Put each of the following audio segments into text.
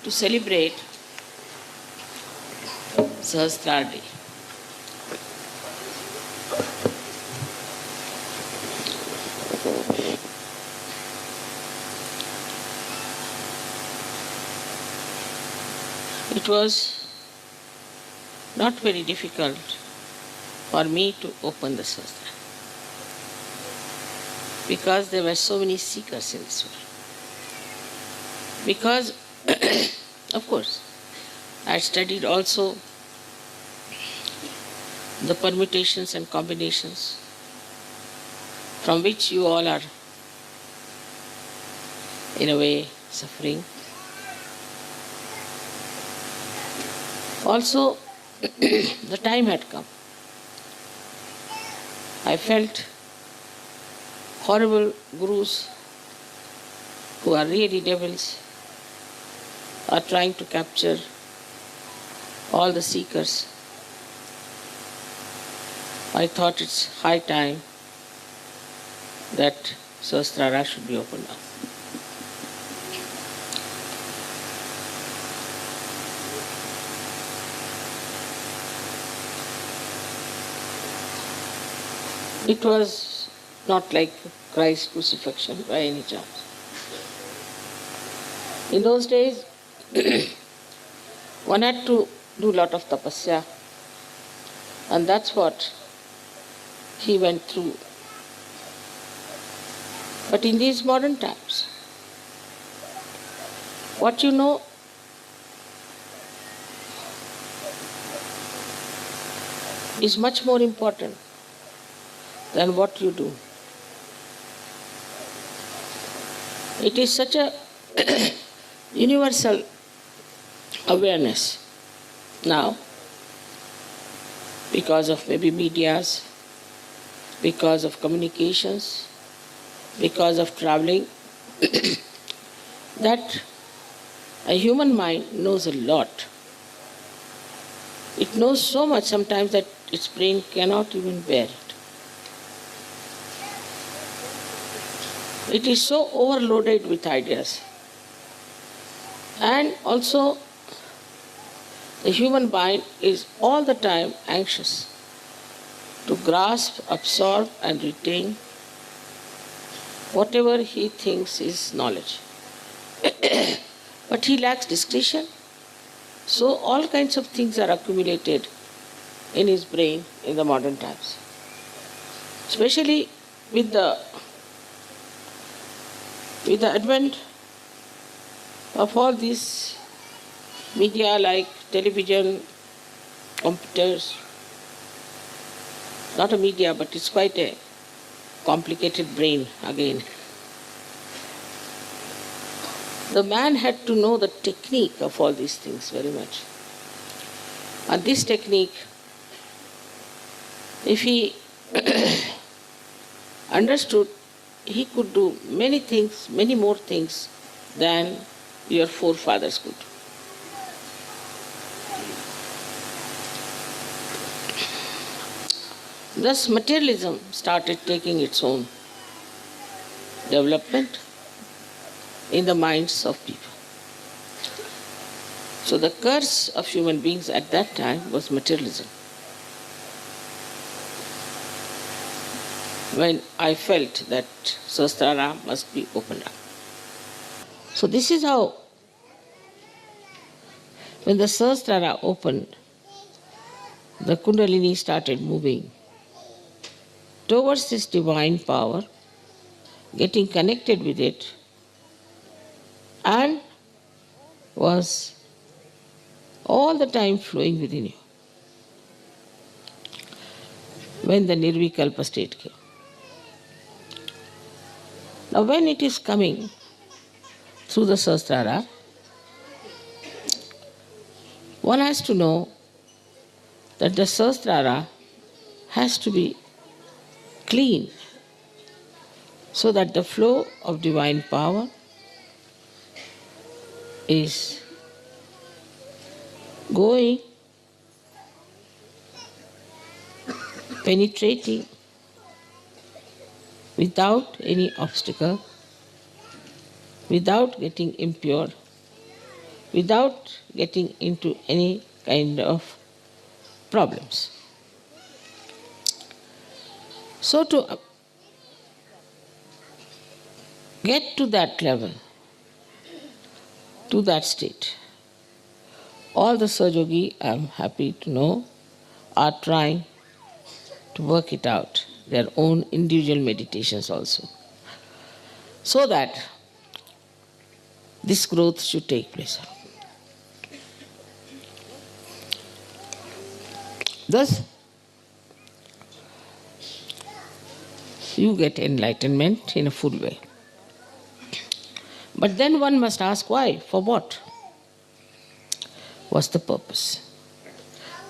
to celebrate Sahasrara. It was not very difficult for me to open the Sahasrara because there were so many seekers in this world. Because, of course, I studied also the permutations and combinations from which you all are, in a way, suffering. Also, the time had come. I felt horrible gurus who are really devils are trying to capture all the seekers. I thought it's high time that Sahasrara should be opened up. It was not like Christ's crucifixion by any chance. In those days, one had to do a lot of tapasya, and that's what he went through. But in these modern times, what you know is much more important than what you do. It is such a universal awareness now, because of maybe medias, because of communications, because of traveling, that a human mind knows a lot. It knows so much sometimes that its brain cannot even bear it. It is so overloaded with ideas. And also, the human mind is all the time anxious to grasp, absorb, and retain whatever he thinks is knowledge. But he lacks discretion, so all kinds of things are accumulated in his brain in the modern times. Especially with the advent of all these media like television, computers, not a media, but it's quite a complicated brain again. The man had to know the technique of all these things very much. And this technique, if he understood, he could do many things, many more things than your forefathers could. Thus, materialism started taking its own development in the minds of people. So the curse of human beings at that time was materialism. When I felt that Sahasrara must be opened up. So this is how, when the Sahasrara opened, the Kundalini started moving towards this divine power, getting connected with it, and was all the time flowing within you. When the Nirvikalpa state came. Now when it is coming through the Sahasrara, one has to know that the Sahasrara has to be clean so that the flow of divine power is going, penetrating, without any obstacle, without getting impure, without getting into any kind of problems. So to get to that level, to that state, all the Sahaja-yogi, I am happy to know, are trying to work it out, their own individual meditations also, so that this growth should take place. Thus, you get enlightenment in a full way. But then one must ask why, for what? What's the purpose?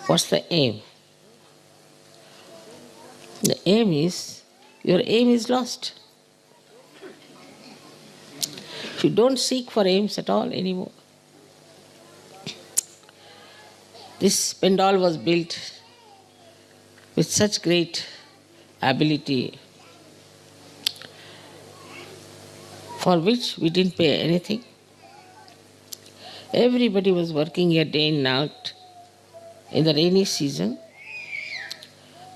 What's the aim? The aim is, your aim is lost. You don't seek for aims at all anymore. This pandal was built with such great ability, for which we didn't pay anything. Everybody was working here day and night in the rainy season,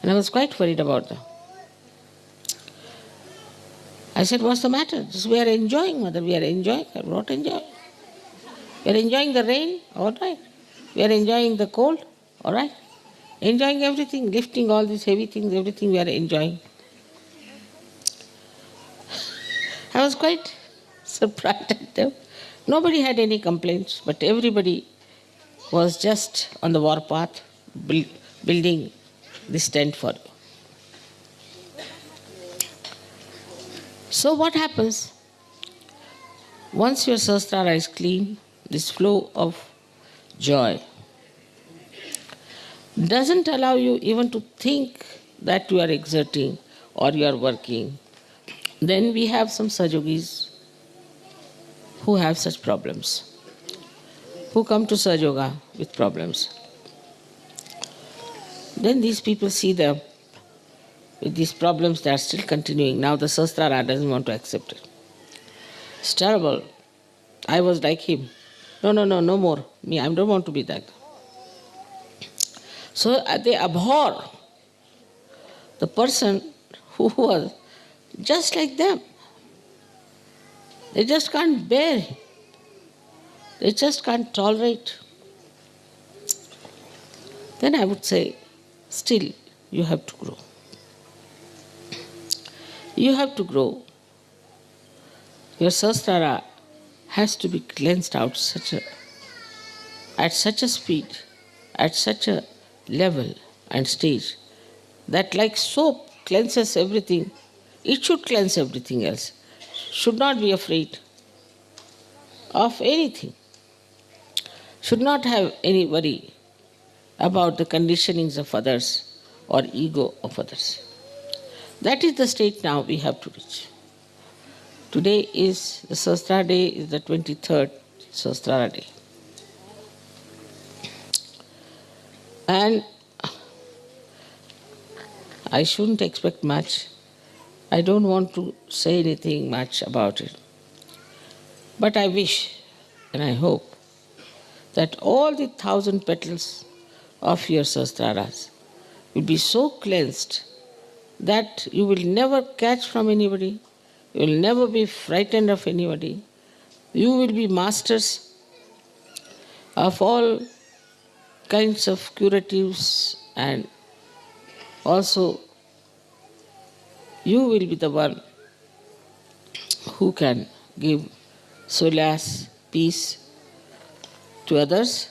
and I was quite worried about them. I said, what's the matter? Just we are enjoying, mother, we are enjoying. I'm not enjoying. We are enjoying the rain, all right. We are enjoying the cold, all right. Enjoying everything, lifting all these heavy things, everything we are enjoying. I was quite surprised at them. Nobody had any complaints, but everybody was just on the warpath, building this tent for you. So what happens? Once your sahasrara is clean, this flow of joy doesn't allow you even to think that you are exerting or you are working. Then we have some Sahaja-yogis who have such problems, who come to Sahaja Yoga with problems. Then these people see them with these problems, they are still continuing. Now the sahasrara doesn't want to accept it. It's terrible. I was like him. No more. Me, I don't want to be that. So they abhor the person who was just like them. They just can't bear him. They just can't tolerate. Then I would say, still, you have to grow. You have to grow. Your sahasrara has to be cleansed out at such a speed, at such a level and stage, that like soap cleanses everything, it should cleanse everything else. Should not be afraid of anything. Should not have any worry about the conditionings of others or ego of others. That is the state now we have to reach. Today is the Sahasrara day, is the 23rd Sahasrara day. And I shouldn't expect much. I don't want to say anything much about it. But I wish and I hope that all the 1,000 petals of your Sahasraras will be so cleansed that you will never catch from anybody, you will never be frightened of anybody. You will be masters of all kinds of curatives, and also you will be the one who can give solace, peace to others.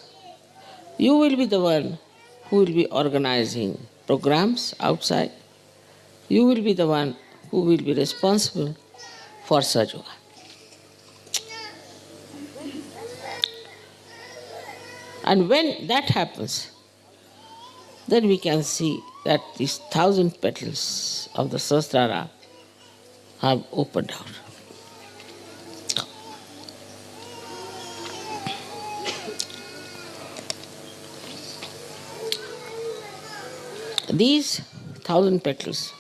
You will be the one who will be organizing programs outside. You will be the one who will be responsible for Sahaja Yoga. And when that happens, then we can see that these 1,000 petals of the Sahasrara have opened out. These 1,000 petals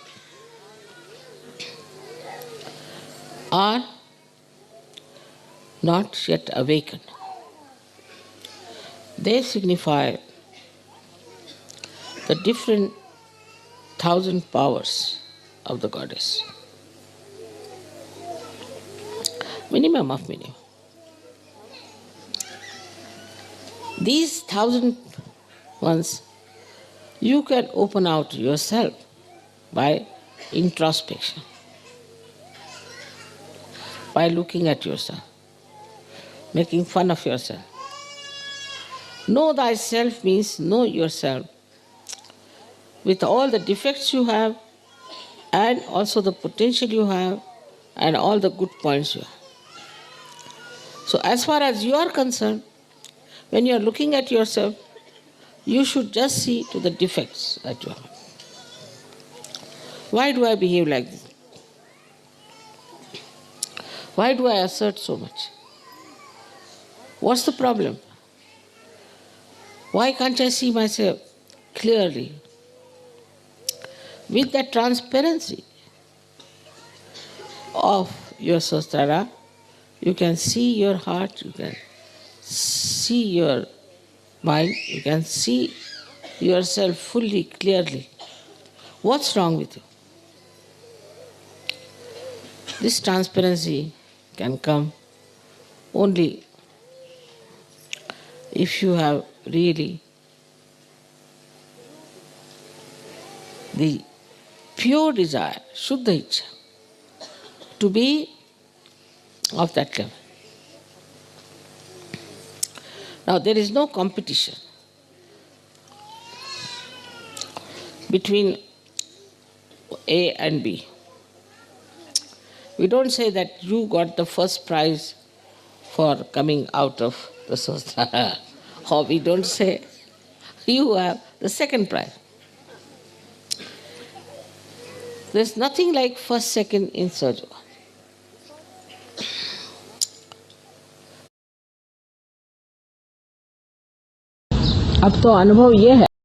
are not yet awakened. They signify the different 1,000 powers of the goddess. Minimum of minimum. These 1,000 ones you can open out yourself by introspection, by looking at yourself, making fun of yourself. Know thyself means know yourself with all the defects you have and also the potential you have and all the good points you have. So as far as you are concerned, when you are looking at yourself, you should just see to the defects that you have. Why do I behave like this? Why do I assert so much? What's the problem? Why can't I see myself clearly? With that transparency of your Sahasrara, you can see your heart, you can see your mind, you can see yourself fully, clearly. What's wrong with you? This transparency can come only if you have really the pure desire, Shuddha Ichcha, to be of that level. Now there is no competition between A and B. We don't say that you got the first prize for coming out of the Sahasrara, or we don't say you have the second prize. There's nothing like first, second in Sahaja. अब तो अनुभव ये है